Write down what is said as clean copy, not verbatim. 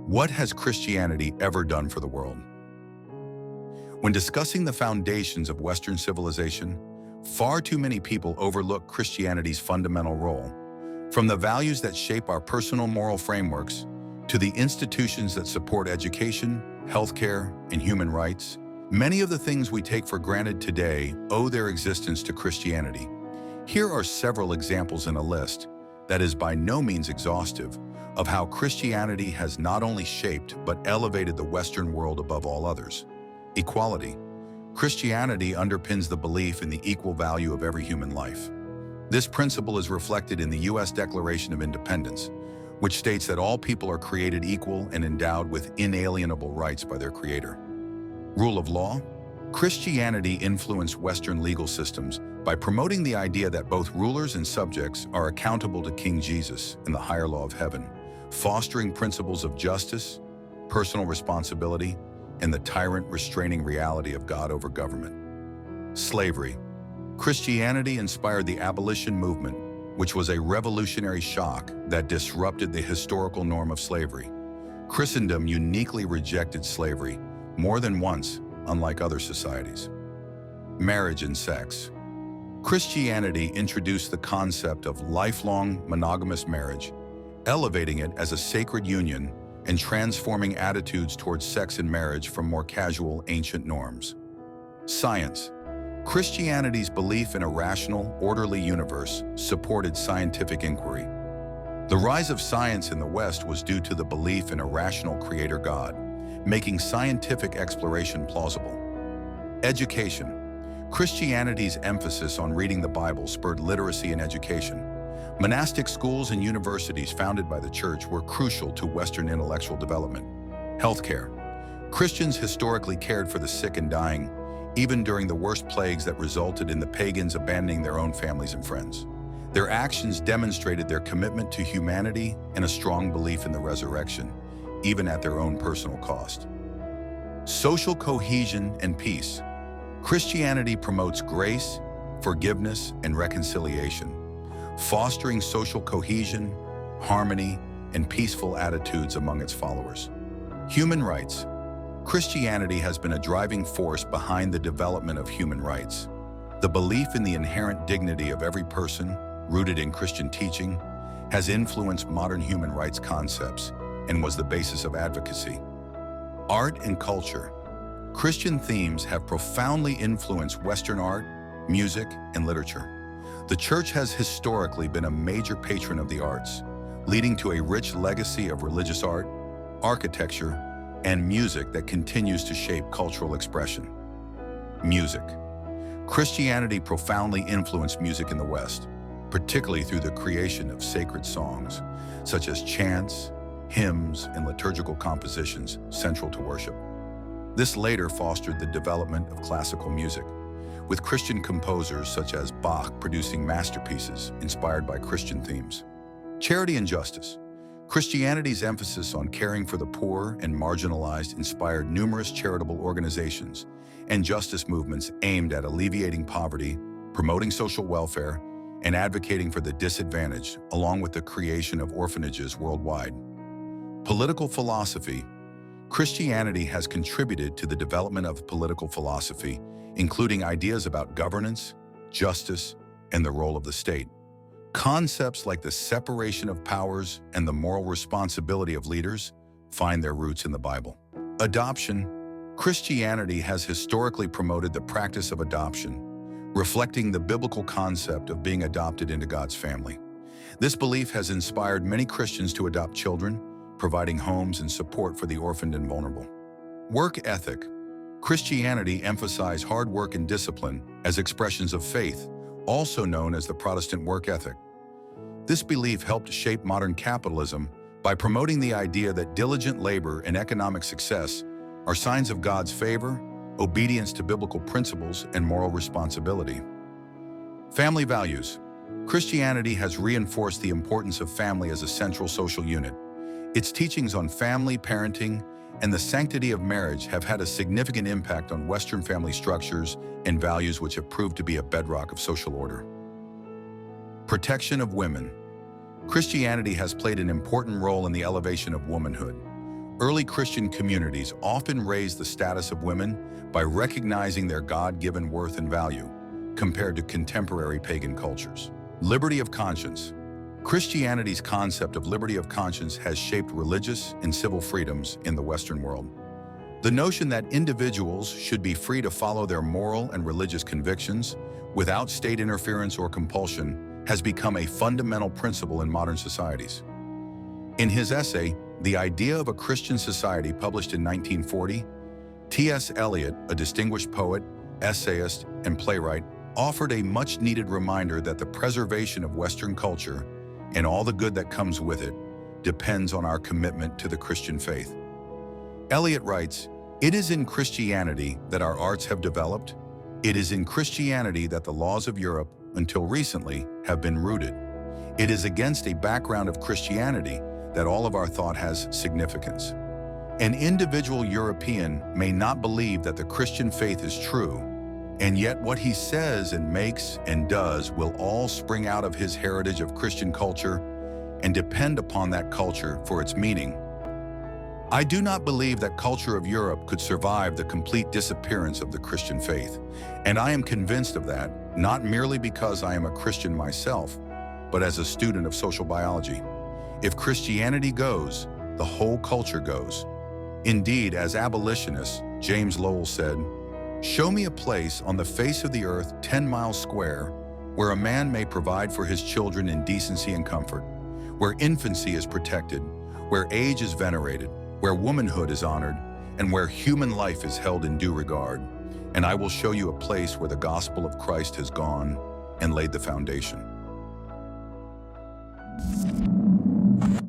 What has Christianity ever done for the world? When discussing the foundations of Western civilization, far too many people overlook Christianity's fundamental role. From the values that shape our personal moral frameworks to the institutions that support education, healthcare, and human rights, many of the things we take for granted today owe their existence to Christianity. Here are several examples in a list that is by no means exhaustive of how Christianity has not only shaped but elevated the Western world above all others. Equality. Christianity underpins the belief in the equal value of every human life. This principle is reflected in the U.S. Declaration of Independence, which states that all people are created equal and endowed with inalienable rights by their Creator. Rule of law. Christianity influenced Western legal systems by promoting the idea that both rulers and subjects are accountable to King Jesus and the higher law of heaven, fostering principles of justice, personal responsibility, and the tyrant restraining reality of God over government. Slavery. Christianity inspired the abolition movement, which was a revolutionary shock that disrupted the historical norm of slavery. Christendom uniquely rejected slavery more than once, unlike other societies. Marriage and sex. Christianity introduced the concept of lifelong monogamous marriage, elevating it as a sacred union and transforming attitudes towards sex and marriage from more casual ancient norms. Science. Christianity's belief in a rational, orderly universe supported scientific inquiry. The rise of science in the West was due to the belief in a rational creator God, making scientific exploration plausible. Education. Christianity's emphasis on reading the Bible spurred literacy and education. Monastic schools and universities founded by the Church were crucial to Western intellectual development. Healthcare. Christians historically cared for the sick and dying, even during the worst plagues that resulted in the pagans abandoning their own families and friends. Their actions demonstrated their commitment to humanity and a strong belief in the resurrection, even at their own personal cost. Social cohesion and peace. Christianity promotes grace, forgiveness, and reconciliation, fostering social cohesion, harmony, and peaceful attitudes among its followers. Human rights. Christianity has been a driving force behind the development of human rights. The belief in the inherent dignity of every person, rooted in Christian teaching, has influenced modern human rights concepts and was the basis of advocacy. Art and culture. Christian themes have profoundly influenced Western art, music, and literature. The Church has historically been a major patron of the arts, leading to a rich legacy of religious art, architecture, and music that continues to shape cultural expression. Music. Christianity profoundly influenced music in the West, particularly through the creation of sacred songs, such as chants, hymns, and liturgical compositions central to worship. This later fostered the development of classical music, with Christian composers such as Bach producing masterpieces inspired by Christian themes. Charity and justice. Christianity's emphasis on caring for the poor and marginalized inspired numerous charitable organizations and justice movements aimed at alleviating poverty, promoting social welfare, and advocating for the disadvantaged, along with the creation of orphanages worldwide. Political philosophy. Christianity has contributed to the development of political philosophy, including ideas about governance, justice, and the role of the state. Concepts like the separation of powers and the moral responsibility of leaders find their roots in the Bible. Adoption. Christianity has historically promoted the practice of adoption, reflecting the biblical concept of being adopted into God's family. This belief has inspired many Christians to adopt children, providing homes and support for the orphaned and vulnerable. Work ethic. Christianity emphasized hard work and discipline as expressions of faith, also known as the Protestant work ethic. This belief helped shape modern capitalism by promoting the idea that diligent labor and economic success are signs of God's favor, obedience to biblical principles, and moral responsibility. Family values. Christianity has reinforced the importance of family as a central social unit. Its teachings on family, parenting, and the sanctity of marriage have had a significant impact on Western family structures and values which have proved to be a bedrock of social order. Protection of women. Christianity has played an important role in the elevation of womanhood. Early Christian communities often raised the status of women by recognizing their God-given worth and value, compared to contemporary pagan cultures. Liberty of conscience. Christianity's concept of liberty of conscience has shaped religious and civil freedoms in the Western world. The notion that individuals should be free to follow their moral and religious convictions without state interference or compulsion has become a fundamental principle in modern societies. In his essay, The Idea of a Christian Society, published in 1940, T.S. Eliot, a distinguished poet, essayist, and playwright, offered a much-needed reminder that the preservation of Western culture and all the good that comes with it depends on our commitment to the Christian faith. Eliot writes, "It is in Christianity that our arts have developed. It is in Christianity that the laws of Europe, until recently, have been rooted. It is against a background of Christianity that all of our thought has significance. An individual European may not believe that the Christian faith is true, and yet what he says and makes and does will all spring out of his heritage of Christian culture and depend upon that culture for its meaning. I do not believe that culture of Europe could survive the complete disappearance of the Christian faith, and I am convinced of that, not merely because I am a Christian myself, but as a student of social biology. If Christianity goes, the whole culture goes. Indeed, as abolitionists, James Lowell said, "Show me a place on the face of the earth 10 miles square where a man may provide for his children in decency and comfort, where infancy is protected, where age is venerated, where womanhood is honored, and where human life is held in due regard, and I will show you a place where the gospel of Christ has gone and laid the foundation."